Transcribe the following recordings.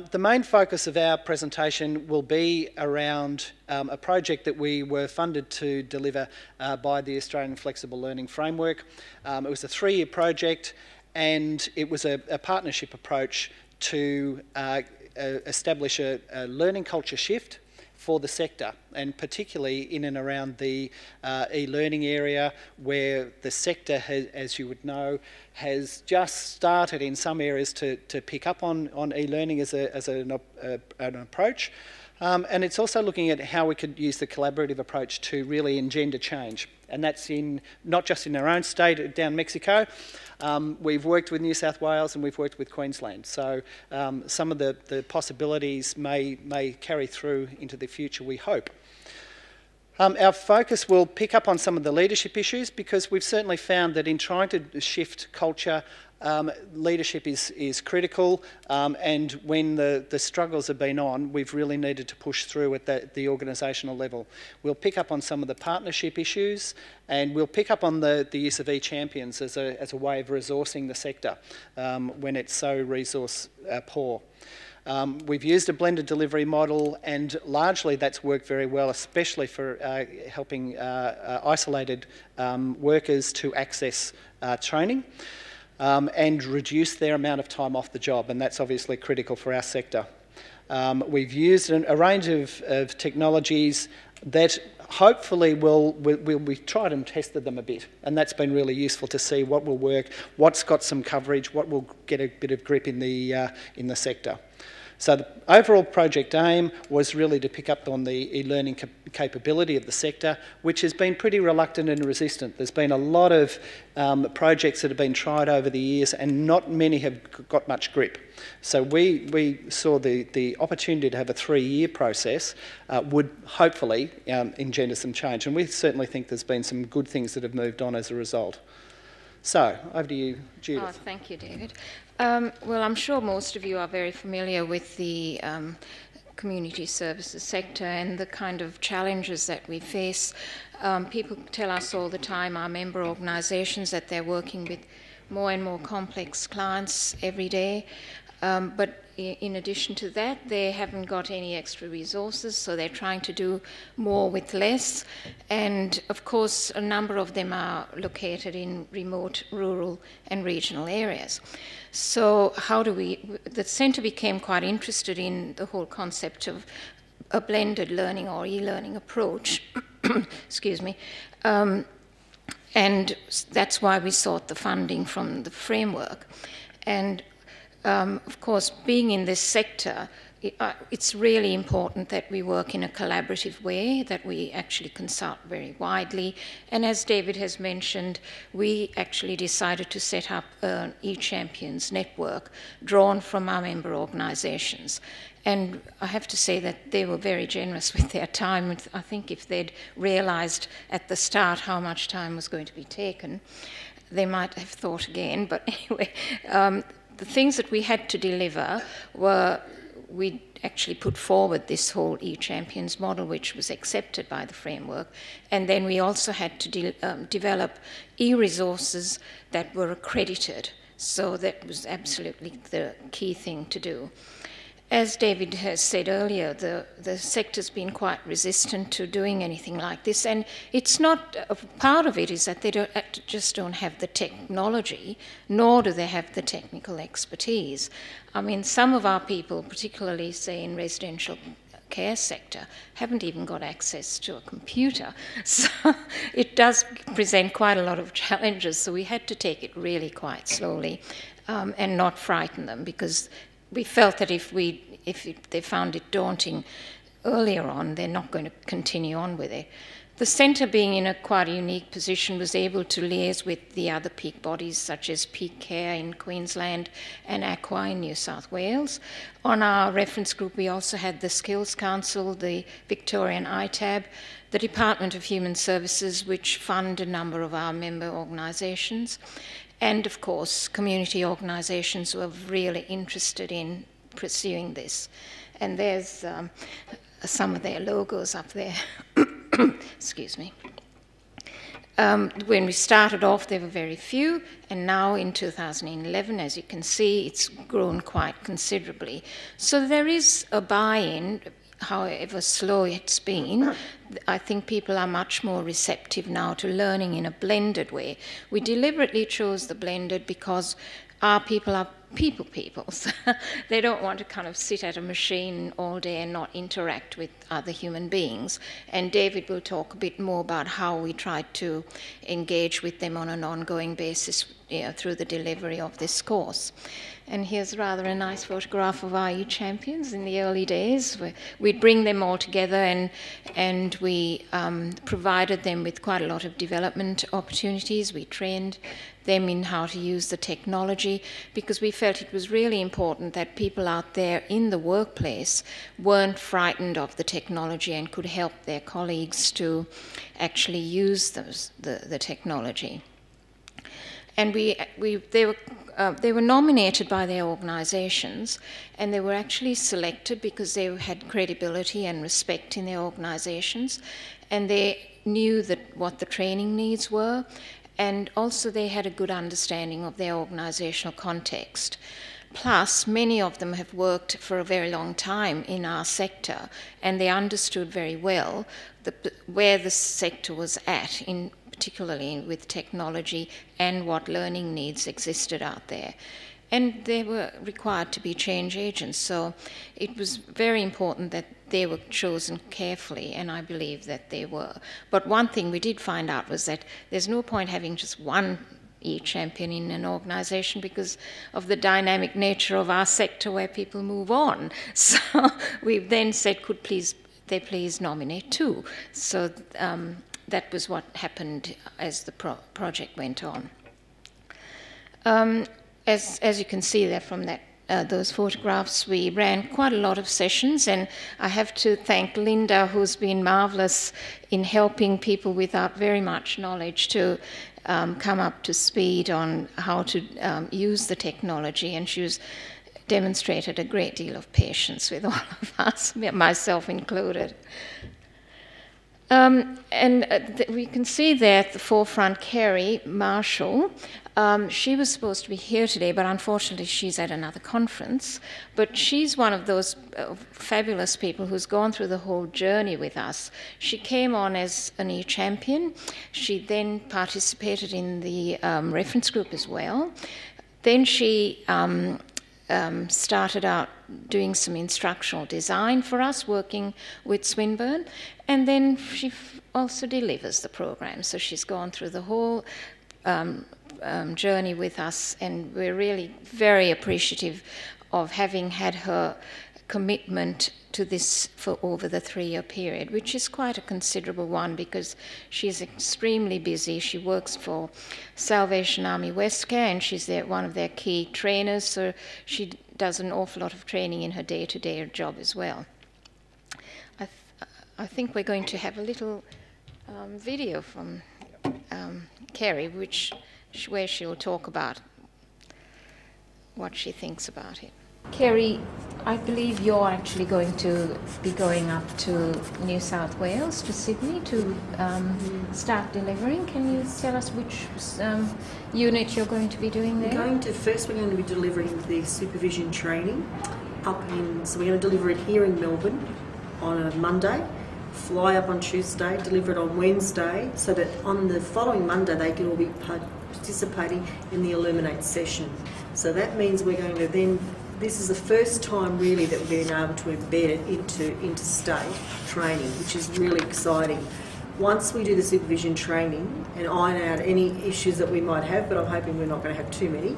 The main focus of our presentation will be around a project that we were funded to deliver by the Australian Flexible Learning Framework. It was a 3-year project, and it was a partnership approach to establish a learning culture shift for the sector, and particularly in and around the e-learning area, where the sector, as you would know, has just started in some areas to pick up on e-learning as an approach. And it's also looking at how we could use the collaborative approach to really engender change. And that's not just in our own state, down Mexico. We've worked with New South Wales and we've worked with Queensland. So some of the possibilities may carry through into the future, we hope. Our focus will pick up on some of the leadership issues, because we've certainly found that in trying to shift culture, leadership is critical, and when the struggles have been on, we've really needed to push through at the organisational level. We'll pick up on some of the partnership issues, and we'll pick up on the use of e-champions as a way of resourcing the sector when it's so resource poor. We've used a blended delivery model, and largely that's worked very well, especially for helping isolated workers to access training and reduce their amount of time off the job, and that's obviously critical for our sector. We've used a range of technologies that hopefully we've tried and tested them a bit, and that's been really useful to see what will work, what's got some coverage, what will get a bit of grip in the sector. So the overall project aim was really to pick up on the e-learning capability of the sector, which has been pretty reluctant and resistant. There's been a lot of projects that have been tried over the years, and not many have got much grip. So we saw the opportunity to have a 3-year process would hopefully engender some change, and we certainly think there's been some good things that have moved on as a result. So, over to you, Judith. Oh, thank you, David. Well, I'm sure most of you are very familiar with the community services sector and the kind of challenges that we face. People tell us all the time, our member organisations, that they're working with more and more complex clients every day. But in addition to that, they haven't got any extra resources, so they're trying to do more with less. And of course, a number of them are located in remote, rural and regional areas. So the centre became quite interested in the whole concept of a blended learning or e-learning approach, excuse me, and that's why we sought the funding from the framework. And of course, being in this sector, it's really important that we work in a collaborative way, that we actually consult very widely. And as David has mentioned, we actually decided to set up an e-champions network drawn from our member organisations. And I have to say that they were very generous with their time. I think if they'd realised at the start how much time was going to be taken, they might have thought again. But anyway, the things that we had to deliver were, we actually put forward this whole e-champions model, which was accepted by the framework, and then we also had to develop e-resources that were accredited. So that was absolutely the key thing to do. As David has said earlier, the sector's been quite resistant to doing anything like this, and it's not, part of it is that they just don't have the technology, nor do they have the technical expertise. I mean, some of our people, particularly, say, in residential care sector, haven't even got access to a computer. So it does present quite a lot of challenges, so we had to take it really quite slowly and not frighten them, because we felt that if they found it daunting earlier on, they're not going to continue on with it. The centre, being in a quite unique position, was able to liaise with the other peak bodies, such as Peak Care in Queensland and Aqua in New South Wales. On our reference group, we also had the Skills Council, the Victorian ITAB, the Department of Human Services, which fund a number of our member organisations, and of course community organisations who are really interested in pursuing this. And there's some of their logos up there. Excuse me. when we started off, there were very few, and now in 2011, as you can see, it's grown quite considerably. So there is a buy-in, however slow it's been. I think people are much more receptive now to learning in a blended way. We deliberately chose the blended because our people are people. They don't want to kind of sit at a machine all day and not interact with other human beings. And David will talk a bit more about how we try to engage with them on an ongoing basis, through the delivery of this course. And here's rather a nice photograph of our champions in the early days. We'd bring them all together, and we provided them with quite a lot of development opportunities. We trained them in how to use the technology, because we felt it was really important that people out there in the workplace weren't frightened of the technology and could help their colleagues to actually use the technology. And they were nominated by their organizations, and they were actually selected because they had credibility and respect in their organizations, and they knew what the training needs were, and also they had a good understanding of their organizational context. Plus, many of them have worked for a very long time in our sector, and they understood very well where the sector was at, particularly with technology, and what learning needs existed out there. And they were required to be change agents, so it was very important that they were chosen carefully, and I believe that they were. But one thing we did find out was that there's no point having just one e-champion in an organisation because of the dynamic nature of our sector where people move on. So we then said, could they please nominate two? So that was what happened as the project went on. As you can see there from those photographs, we ran quite a lot of sessions, and I have to thank Linda, who's been marvellous in helping people without very much knowledge to come up to speed on how to use the technology, and she demonstrated a great deal of patience with all of us, myself included. We can see there at the forefront Carrie Marshall. She was supposed to be here today, but unfortunately she's at another conference. But she's one of those fabulous people who's gone through the whole journey with us. She came on as an e-champion. She then participated in the reference group as well. Then she started out doing some instructional design for us, working with Swinburne, and then she also delivers the program. So she's gone through the whole journey with us, and we're really very appreciative of having had her commitment to this for over the 3-year period, which is quite a considerable one because she's extremely busy. She works for Salvation Army Westcare, and she's one of their key trainers, so she does an awful lot of training in her day-to-day job as well. I think we're going to have a little video from Carrie, where she'll talk about what she thinks about it. Carrie, I believe you're actually going to be going up to New South Wales, to Sydney, to start delivering. Can you tell us which unit you're going to be doing there? We're going to be delivering the supervision training so we're going to deliver it here in Melbourne on a Monday, fly up on Tuesday, deliver it on Wednesday, so that on the following Monday they can all be participating in the Illuminate session. So that means we're going to then, this is the first time really that we're being able to embed it into interstate training, which is really exciting. Once we do the supervision training and iron out any issues that we might have, but I'm hoping we're not going to have too many,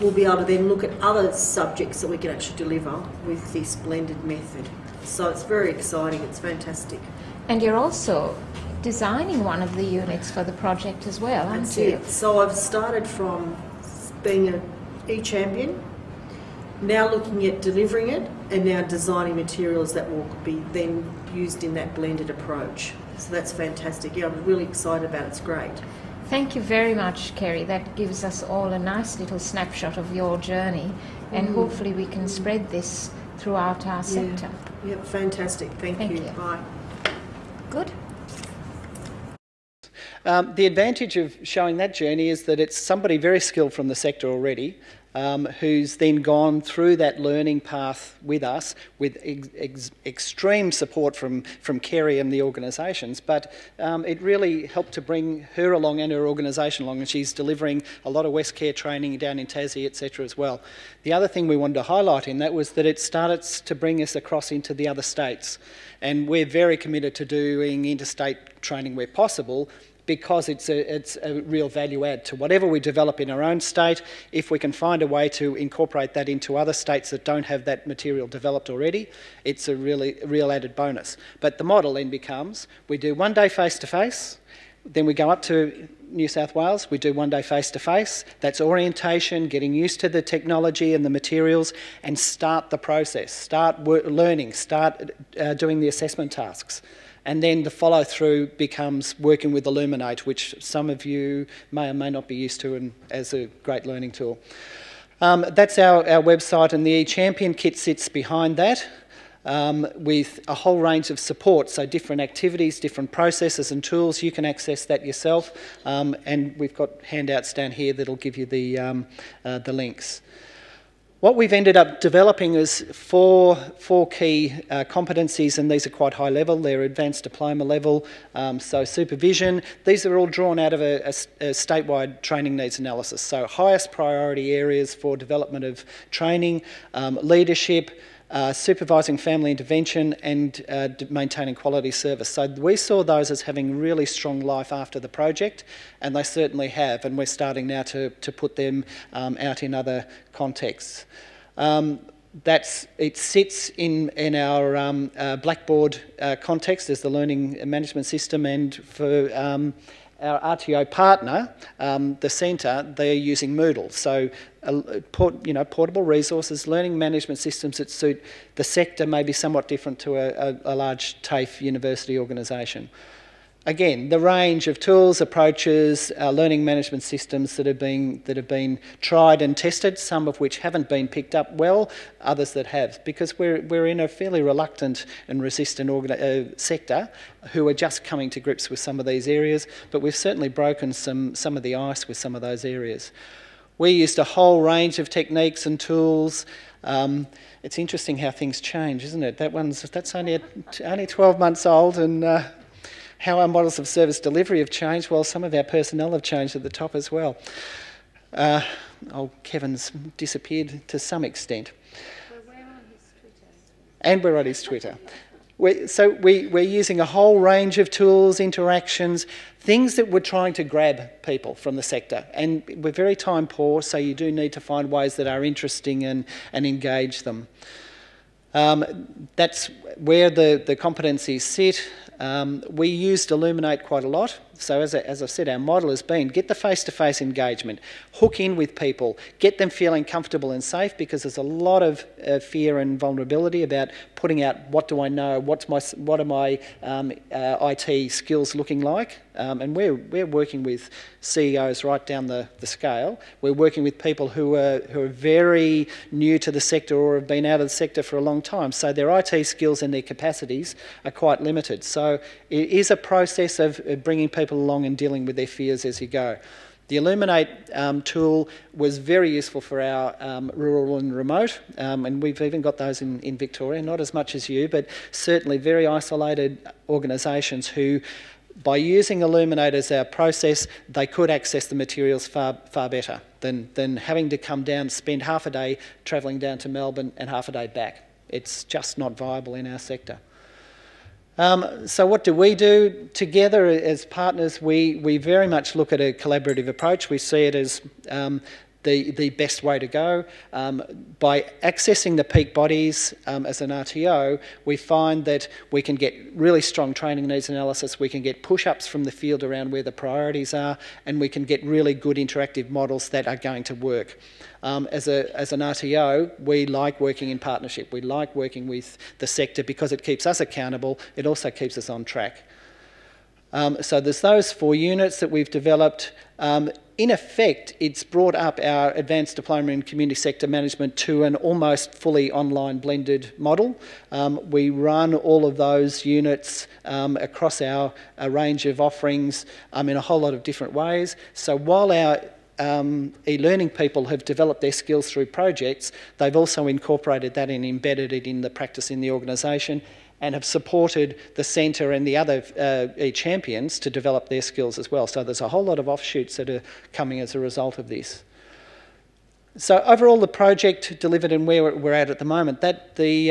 we'll be able to then look at other subjects that we can actually deliver with this blended method. So it's very exciting, it's fantastic. And you're also designing one of the units for the project as well, aren't you? That's it. So I've started from being an e-champion, now looking at delivering it, and now designing materials that will be then used in that blended approach. So that's fantastic. Yeah, I'm really excited about it. It's great. Thank you very much, Carrie. That gives us all a nice little snapshot of your journey, and hopefully we can spread this throughout our sector. Yeah, fantastic. Thank you. Bye. Good. The advantage of showing that journey is that it's somebody very skilled from the sector already, who's then gone through that learning path with us with extreme support from Carrie and the organisations, but it really helped to bring her along and her organisation along, and she's delivering a lot of West Care training down in Tassie, etc. as well. The other thing we wanted to highlight in that was that it started to bring us across into the other states, and we're very committed to doing interstate training where possible, because it's a real value add to whatever we develop in our own state. If we can find a way to incorporate that into other states that don't have that material developed already, it's a real added bonus. But the model then becomes, we do 1 day face-to-face, then we go up to New South Wales, we do 1 day face-to-face. That's orientation, getting used to the technology and the materials, and start the process, start learning, start doing the assessment tasks. And then the follow-through becomes working with Illuminate, which some of you may or may not be used to, and as a great learning tool. That's our website, and the eChampion kit sits behind that with a whole range of support, so different activities, different processes and tools. You can access that yourself, and we've got handouts down here that'll give you the links. What we've ended up developing is four key competencies, and these are quite high level. They're advanced diploma level, so supervision. These are all drawn out of a statewide training needs analysis. So highest priority areas for development of training, leadership, supervising family intervention, and maintaining quality service. So we saw those as having really strong life after the project, and they certainly have, and we're starting now to put them out in other contexts. It sits in our Blackboard context as the learning management system, and for our RTO partner, the centre, they're using Moodle. So, portable resources, learning management systems that suit the sector may be somewhat different to a large TAFE university organisation. Again, the range of tools, approaches, learning management systems that have been tried and tested, some of which haven't been picked up well, others that have, because we're in a fairly reluctant and resistant sector who are just coming to grips with some of these areas, but we've certainly broken some of the ice with some of those areas. We used a whole range of techniques and tools. It's interesting how things change, isn't it? That's only 12 months old, and how our models of service delivery have changed. Well, some of our personnel have changed at the top as well. Kevin's disappeared to some extent. Well, we're on his Twitter. And we're on his Twitter. We're using a whole range of tools, interactions, things that we're trying to grab people from the sector. And we're very time poor, so you do need to find ways that are interesting and engage them. That's where the competencies sit. We used Illuminate quite a lot. So as I said, our model has been get the face-to-face engagement, hook in with people, get them feeling comfortable and safe, because there's a lot of fear and vulnerability about putting out what do I know, what are my IT skills looking like, and we're working with CEOs right down the scale. We're working with people who are very new to the sector or have been out of the sector for a long time, so their IT skills and their capacities are quite limited. So it is a process of bringing people along and dealing with their fears as you go. The Illuminate tool was very useful for our rural and remote, and we've even got those in Victoria, not as much as you, but certainly very isolated organisations who, by using Illuminate as our process, they could access the materials far better than having to come down, spend half a day travelling down to Melbourne and half a day back. It's just not viable in our sector. So what do we do? Together as partners, we very much look at a collaborative approach. We see it as the best way to go. By accessing the peak bodies as an RTO, we find that we can get really strong training needs analysis, we can get push-ups from the field around where the priorities are, and we can get really good interactive models that are going to work. As an RTO, we like working in partnership. We like working with the sector because it keeps us accountable. It also keeps us on track. So there's those 4 units that we've developed. in effect, it's brought up our advanced diploma in community sector management to an almost fully online blended model. We run all of those units across our range of offerings in a whole lot of different ways. So while our e-learning people have developed their skills through projects, they've also incorporated that and embedded it in the practice in the organisation, and have supported the centre and the other e-champions to develop their skills as well. So there's a whole lot of offshoots that are coming as a result of this. So overall, the project delivered and where we're at the moment, that the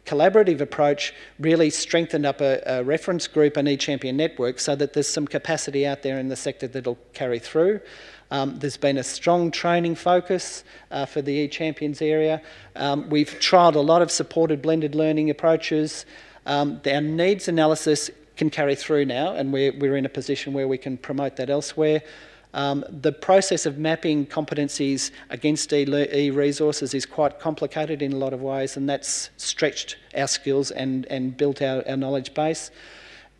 collaborative approach really strengthened up a reference group and e-champion network so that there's some capacity out there in the sector that'll carry through. There's been a strong training focus for the e-champions area. We've trialled a lot of supported blended learning approaches. Our needs analysis can carry through now, and we're in a position where we can promote that elsewhere. The process of mapping competencies against e-resources is quite complicated in a lot of ways, and that's stretched our skills and built our knowledge base.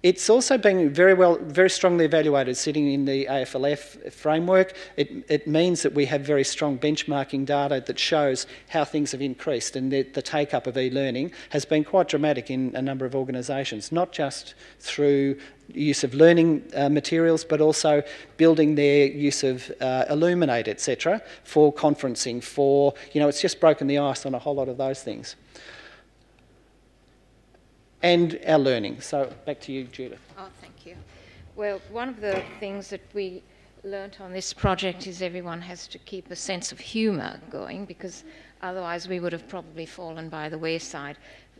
It's also been very strongly evaluated sitting in the AFLF framework. It means that we have very strong benchmarking data that shows how things have increased, and the take-up of e-learning has been quite dramatic in a number of organisations, not just through use of learning materials, but also building their use of Illuminate, etc., for conferencing, for, it's just broken the ice on a whole lot of those things. And our learning. So back to you, Judith. Oh, thank you. Well, one of the things that we learnt on this project is everyone has to keep a sense of humour going, because otherwise we would have probably fallen by the wayside.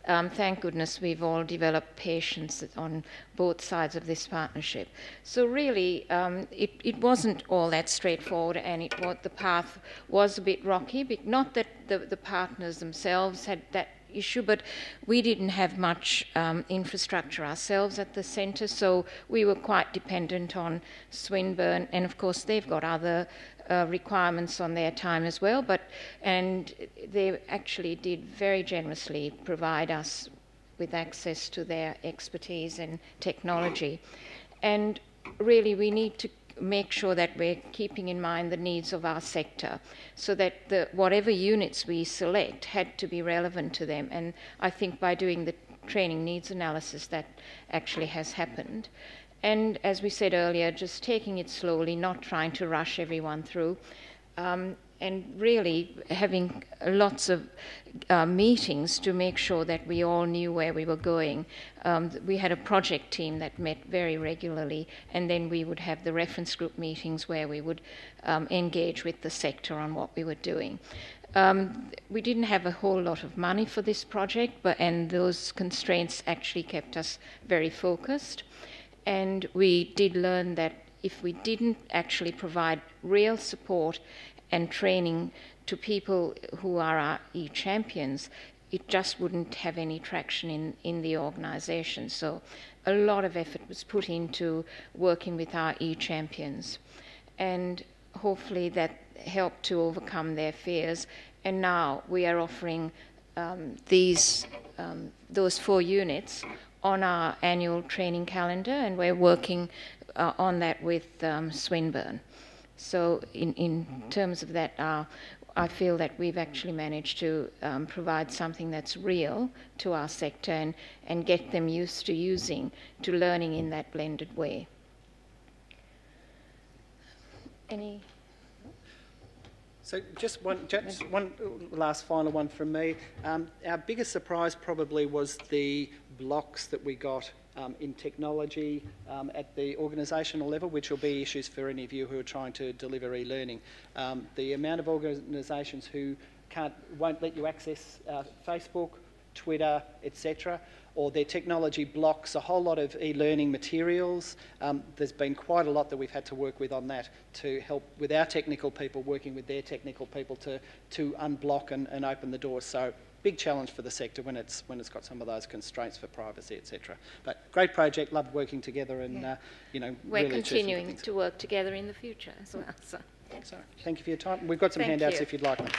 Thank goodness we've all developed patience on both sides of this partnership. So really, it wasn't all that straightforward, and the path was a bit rocky, but not that the partners themselves had that issue, but we didn't have much infrastructure ourselves at the centre, so we were quite dependent on Swinburne, and of course they've got other requirements on their time as well, and they actually did very generously provide us with access to their expertise and technology. And really we need to make sure that we're keeping in mind the needs of our sector, so that whatever units we select had to be relevant to them. And I think by doing the training needs analysis, that actually has happened. And as we said earlier, just taking it slowly, not trying to rush everyone through, and really having lots of meetings to make sure that we all knew where we were going. We had a project team that met very regularly, and then we would have the reference group meetings where we would engage with the sector on what we were doing. We didn't have a whole lot of money for this project, and those constraints actually kept us very focused. And we did learn that if we didn't actually provide real support and training to people who are our e-champions, it just wouldn't have any traction in the organisation. So a lot of effort was put into working with our e-champions, and hopefully that helped to overcome their fears. And now we are offering those 4 units on our annual training calendar, and we're working on that with Swinburne. So in terms of that, I feel that we've actually managed to provide something that's real to our sector and get them used to learning in that blended way. Any? So just one last final one from me. Our biggest surprise probably was the blocks that we got in technology at the organisational level, which will be issues for any of you who are trying to deliver e-learning. The amount of organisations who won't let you access Facebook, Twitter, etc., or their technology blocks a whole lot of e-learning materials. There's been quite a lot that we've had to work with on that to help with our technical people working with their technical people to unblock and open the doors. So big challenge for the sector when it's got some of those constraints for privacy, etc. But great project, loved working together, and we're really continuing to work together in the future as well. So thank you for your time. We've got some handouts if you'd like them.